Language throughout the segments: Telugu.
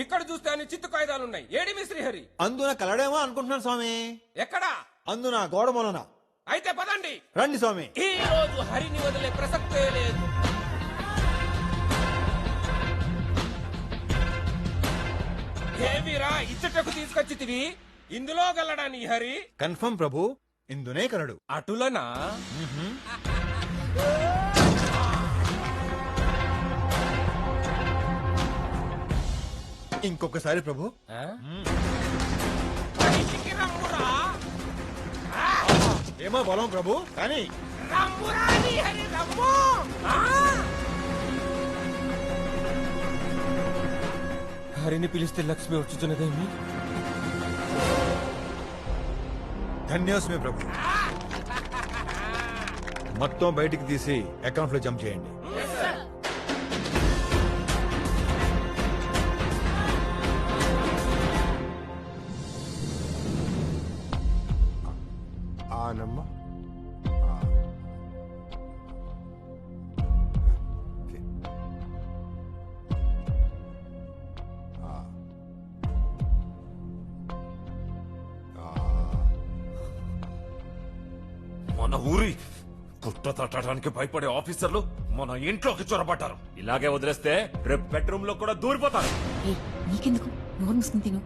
ఇక్కడ చూస్తే అన్ని చిత్తు కాగితాలున్నాయి. ఏడి మీ శ్రీహరి? అందున కలడేమో అనుకుంటున్నాను స్వామి. ఎక్కడా? అందున గోడ మూలన. అయితే పదండి. రండి స్వామి. ఈ రోజు హరిని వదిలే ప్రసక్తే లేదు. ఏమిరా ఇచ్చటకు తీసుకొచ్చితివి? ఇందులో గలడా నీ హరి? కన్ఫర్మ్ ప్రభు, ఇందునే కలడు. అటులనా? ఇంకొకసారి ప్రభు. బయటికి రమ్మురా. ఏమో బలం ప్రభు, కానీ రమ్మురా నీ హరి, రమ్ము. హరిని పిలిస్తే లక్ష్మి వచ్చుతున్నదేమి? ధన్యోస్మి ప్రభు. మొత్తం బయటికి తీసి అకౌంట్ లో జంప్ చేయండి. ఆనమ్మ మన ఊరి కుట్ర తట్టడానికి భయపడే ఆఫీసర్లు మన ఇంట్లోకి చొరబడ్డారు. ఇలాగే వదిలేస్తే రేపు బెడ్రూమ్ లో కూడా దూరిపోతారు. నీకెందుకు నోరు మూసుకుని తిను.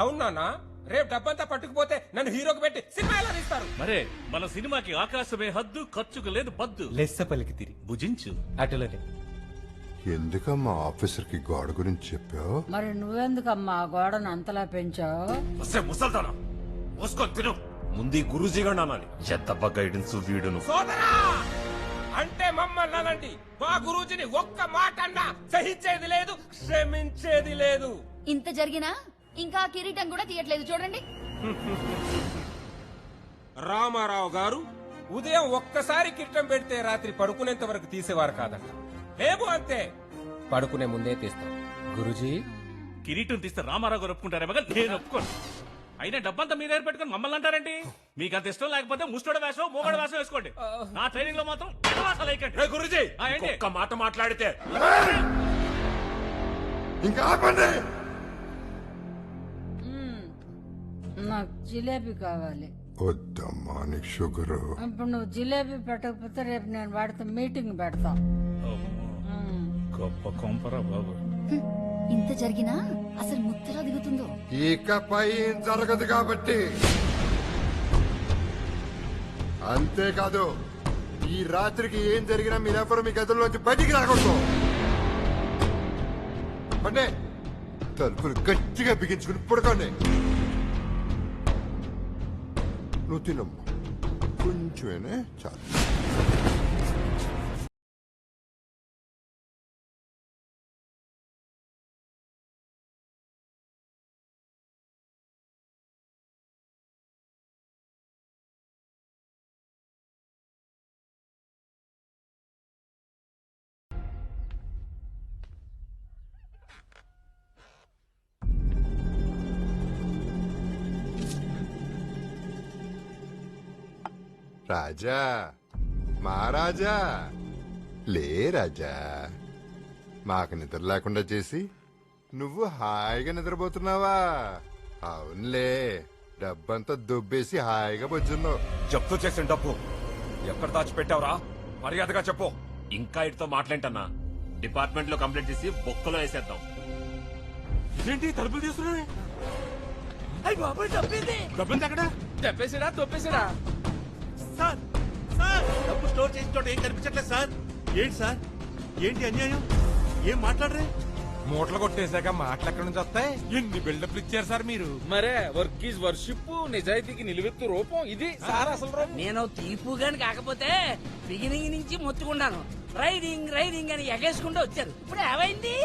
అవునా? రేపు డబ్బంతా పట్టుకుపోతే నన్ను హీరోకి పెట్టి సినిమా ఎలా తీస్తారు? మరే మన సినిమాకి ఆకాశమే హద్దు, ఖర్చుకు లేదు పద్దు. లెస్స పలికి తిరి భుజించు. అటులనే. ఎందుకమ్మా ఆఫీసర్ కి గోడ గురించి చెప్పావు? మరి నువ్వెందుకమ్మా ఆ గోడను అంతలా పెంచావు? వస్తే ముసల్తానా మూసుకొని తిను. ముందు గురూజీ గారు అనాలి. చెత్తబ్బ గైడెన్స్ వీడును. సోదరా అంటే మమ్మల్ని అనండి. మా గురూజీని ఒక్క మాట అన్నా సహించేది లేదు, క్షమించేది లేదు. ఇంత జరిగినా ఇంకా కిరీటం కూడా తీయట్లేదు చూడండి. రామారావు గారు ఉదయం ఒక్కసారి కిట్టం పెడితే రాత్రి పడుకునేంత వరకు తీసేవారు కాదంట. మేము అంతే, పడుకునే ముందే తీస్తాం. గురూజీ కిరీటం తీస్తే రామారావు గారు ఒప్పుకుంటారే మగ నేను ఒప్పుకోను. అయినా డబ్బంతా మీ దగ్గర పెట్టుకుని మమ్మల్ని అంటారేంటి? మీకు అంత ఇష్టం లేకపోతే ముస్టోడ వేషం, మూగడ వేషం వేసుకోండి. నా ట్రైనింగ్ లో మాత్రం రే గురూజీ, ఏంటి? ఒక్క మాట మాట్లాడితే ఇంకా ఆపండి. నాకు జిలేబీ కావాలి. వద్దమ్మా నీకు షుగరు. ఇప్పుడు నువ్వు జిలేబీ పెట్టకపోతే రేపు నేను వాడితో మీటింగ్ పెడతా. గొప్ప కొంపరా బాబు. ఇంత జరిగినా అసలు ముత్తలా దిగుతుందో. ఇకపై ఏం జరగదు కాబట్టి. అంతేకాదు ఈ రాత్రికి ఏం జరిగినా మీరెవరు మీ గదుల్లోంచి బయటికి రాకూడదు. అంటే తలుపులు గట్టిగా బిగించుకుని పడుకోండి. నువ్వు తినమ్మా, కొంచెమేనే చాలు. రాజా, మహారాజా, లే రాజా. మాకు నిద్ర లేకుండా చేసి నువ్వు హాయిగా నిద్రపోతున్నావా? అవునులే, డబ్బంతా దుబ్బేసి హాయిగా బొజ్జున్నావు. జప్తు చేసిన డబ్బు ఎక్కడ దాచిపెట్టావురా? మర్యాదగా చెప్పు. ఇంకా ఇటుతో మాట్లాంటన్నా డిపార్ట్మెంట్ లో కంప్లైంట్ చేసి బొక్కలో వేసేద్దాం. ఏంటి తలుపులు తీసుకున్నాయి? డబ్బులు ఎక్కడ? చెప్పేసిడా తొప్పేసిడా? సార్ సార్, డబ్బు స్టోర్ చేసిన చోట ఏం కనిపించట్లేదు సార్. ఏంటి సార్, ఏంటి అన్యాయం? ఏం మాట్లాడరే? మూటలు కొట్టేశాక మాటలు ఎక్కడి నుంచి వస్తాయి? ఎన్ని బిల్డప్లు ఇచ్చారు సార్ మీరు? మరే వర్క్ ఈజ్ వర్షిప్, నిజాయితీకి నిలువెత్తు రూపం ఇది సార్ అసలు రూపం. నేను తీర్పు గాని కాకపోతే బిగినింగ్ నుంచి మొత్తుకున్నాను. రైడింగ్ రైడింగ్ అని ఎగేసుకుంటూ వచ్చారు. ఇప్పుడు ఏమైంది?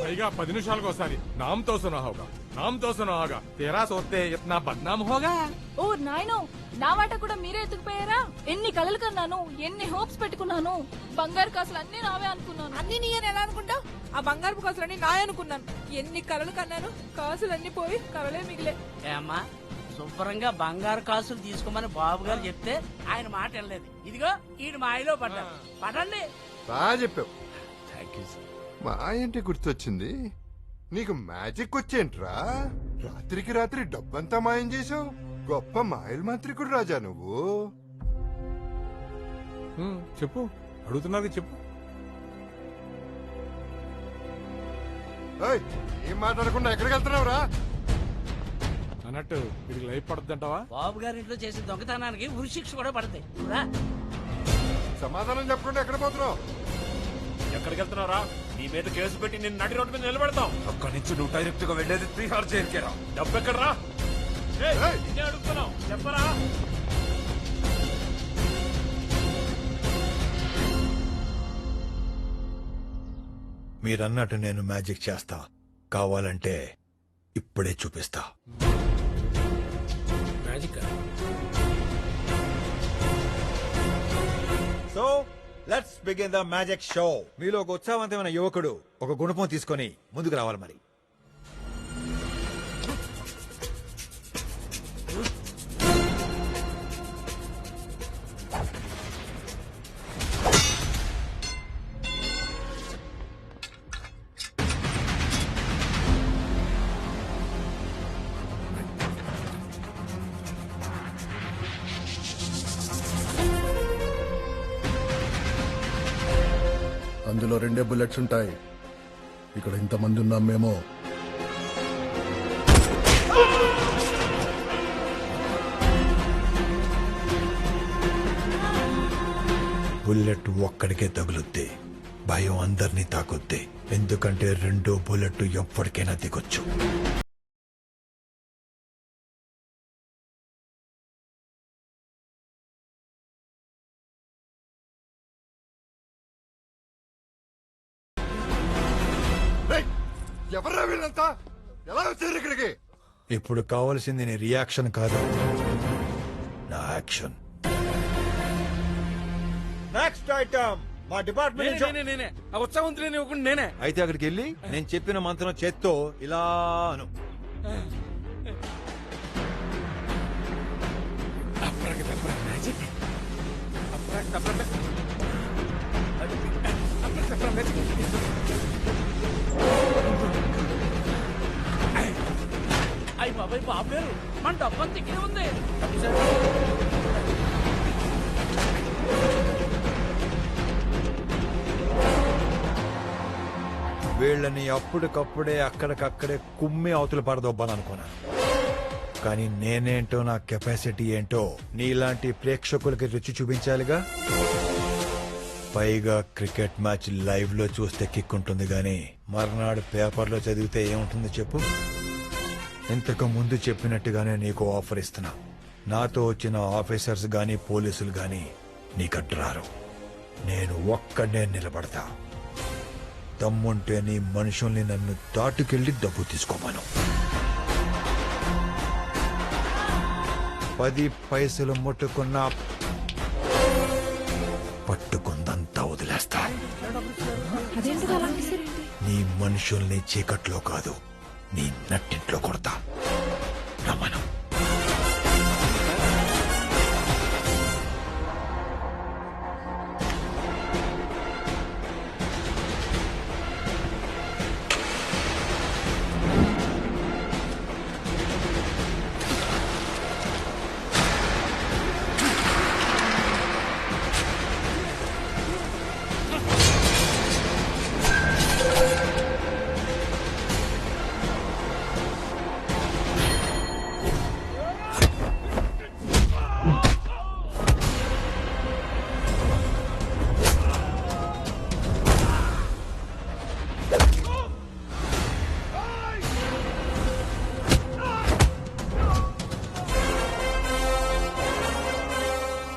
పైగా 10 నిమిషాలకు ఒకసారి నామ్ తో సునా హోగా, నామ్ తో సునా హోగా, తేరా సోతే ఇత్నా బద్నాం హోగా. ఓ నాయనో, నా వాట కూడా మీరే ఎత్తుకుపోయారా? ఎన్ని కలలు కన్నాను, ఎన్ని హోప్స్ పెట్టుకున్నాను. బంగారు కాసులు అన్ని నావే అనుకున్నాను. అన్ని నీయని ఎలా అనుకుంటావు? ఆ బంగారు కాసులన్నీ నాయ అనుకున్నాను. ఎన్ని కలలు కన్నాను, కాసులన్నీ పోయి కలలే మిగిలే. ఏమ్మా, శుభ్రంగా బంగారు కాసులు తీసుకోమని బాబు గారు చెప్తే ఆయన మాట వెళ్ళలేదు. ఇదిగో ఈడు మాయలో పడ్డాడు. పడండి. బాగా చెప్పావు. మా ఏంటి గుర్తొచ్చింది, నీకు మ్యాజిక్ వచ్చేంట్రా? రాత్రికి రాత్రి డబ్బంతా మాయం చేసావు. గొప్ప మాయల మంత్రికుడు రాజా నువ్వు. చెప్పు, అడుగుతున్నది చెప్పు. ఏయ్, ఏం మాట్లాడకుండా ఎక్కడికి వెళ్తున్నావురా? అన్నట్టు ఇది లైఫ్ పడుతుంటావా? బాబు గారి ఇంట్లో చేసిన దొంగతనానికి ఉరి శిక్ష కూడా పడతాయి. రా. సమాధానం చెప్పకుండా ఎక్కడ పోతున్నావు? ఎక్కడికి వెళ్తున్నారా? నీ మీద కేసు పెట్టి నేను నడి రోడ్డు మీద నిలబెడతాం. అక్కడి నుంచి నువ్వు డైరెక్ట్ గా వెళ్ళేది 3 hours జైలుకేరా. డబ్బు ఎక్కడరా? నిన్నే అడుగుతున్నావు, చెప్పరా? మీరన్నట్టు నేను మ్యాజిక్ చేస్తా. కావాలంటే ఇప్పుడే చూపిస్తా. Magic so let's begin the magic show. మీలో ఒక ఉత్సాహవంతమైన యువకుడు ఒక గుణపం తీసుకొని ముందుకు రావాలి. మరి అందులో 2 బుల్లెట్స్ ఉంటాయి. ఇక్కడ ఇంతమంది ఉన్నాం మేము. బుల్లెట్ ఒక్కడికే తగులుద్ది, భయం అందరినీ తాకుద్ది. ఎందుకంటే 2 బుల్లెట్ ఎప్పటికైనా దిగొచ్చు. ఎవరా వీళ్ళంతా? ఎలా వచ్చారు ఇక్కడికి? ఇప్పుడు కావాల్సింది నీ రియాక్షన్ కాదు, నా యాక్షన్. నెక్స్ట్ ఐటమ్ మా డిపార్ట్మెంట్. నేనే ఆ ఉత్సాహవంతులేని ఇవ్వకుండా నేనే. అయితే అక్కడికి వెళ్ళి నేను చెప్పిన మంత్రం చేత్తో ఇలా అను. అయ్యి బాబాయ్, బాబు గారు మన డబ్బంతా ఇక్కడే ఉంది. వీళ్ళని అప్పటికప్పుడే అక్కడికక్కడే కుమ్మి అవతల పడదొబ్బాలనుకున్నాను. కానీ నేనేంటో, నా కెపాసిటీ ఏంటో నీలాంటి ప్రేక్షకులకి రుచి చూపించాలిగా. పైగా క్రికెట్ మ్యాచ్ లైవ్ లో చూస్తే కిక్కుంటుంది గానీ మర్నాడు పేపర్లో చదివితే ఏముంటుంది చెప్పు. ఇంతకు ముందు చెప్పినట్టుగానే నీకు ఆఫర్ ఇస్తున్నా. నాతో వచ్చిన ఆఫీసర్స్ గాని పోలీసులు గాని నీకడ్రారు. నేను ఒక్కడే నిలబడతా. దమ్ముంటే నీ మనుషుల్ని నన్ను దాటుకెళ్లి డబ్బు తీసుకోమను. 10 పైసలు ముట్టుకున్నా పట్టుకుందంతా వదిలేస్తా. నీ మనుషుల్ని చీకట్లో కాదు, నీ నట్టింట్లో కొడతా. రమణం.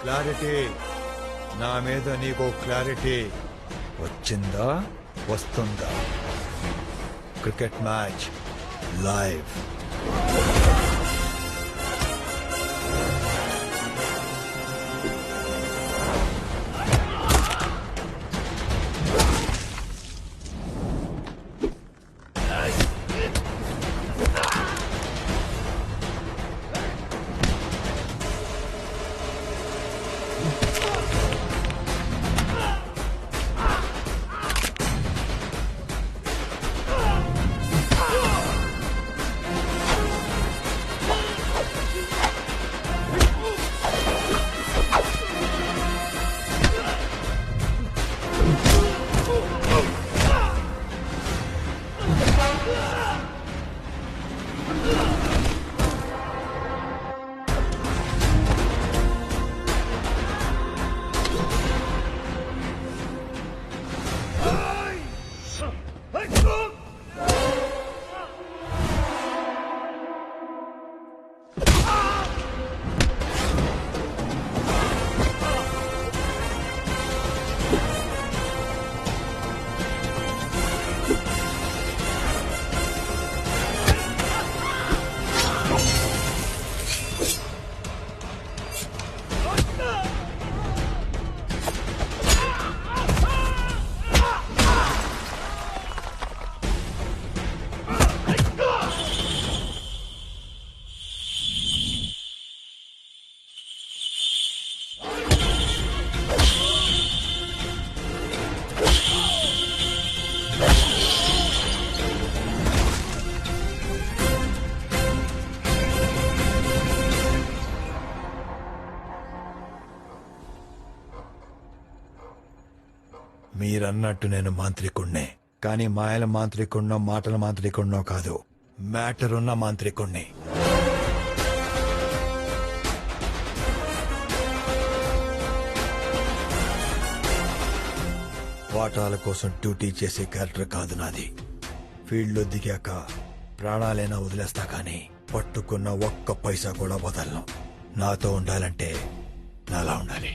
క్లారిటీ, నా మీద నీకు క్లారిటీ వచ్చిందా, వస్తుందా? Cricket match live. మీరన్నట్టు నేను మాంత్రికుణ్ణే, కానీ మాయల మాంత్రికుణ్ణో మాటల మాంత్రికుణ్ణో కాదు, మ్యాటర్ ఉన్న మాంత్రికుణ్ణి. వాటాల కోసం డ్యూటీ చేసే క్యారెక్టర్ కాదు నాది. ఫీల్డ్లో దిగాక ప్రాణాలైనా వదిలేస్తా, కానీ పట్టుకున్న ఒక్క పైసా కూడా వదలను. నాతో ఉండాలంటే నాలా ఉండాలి.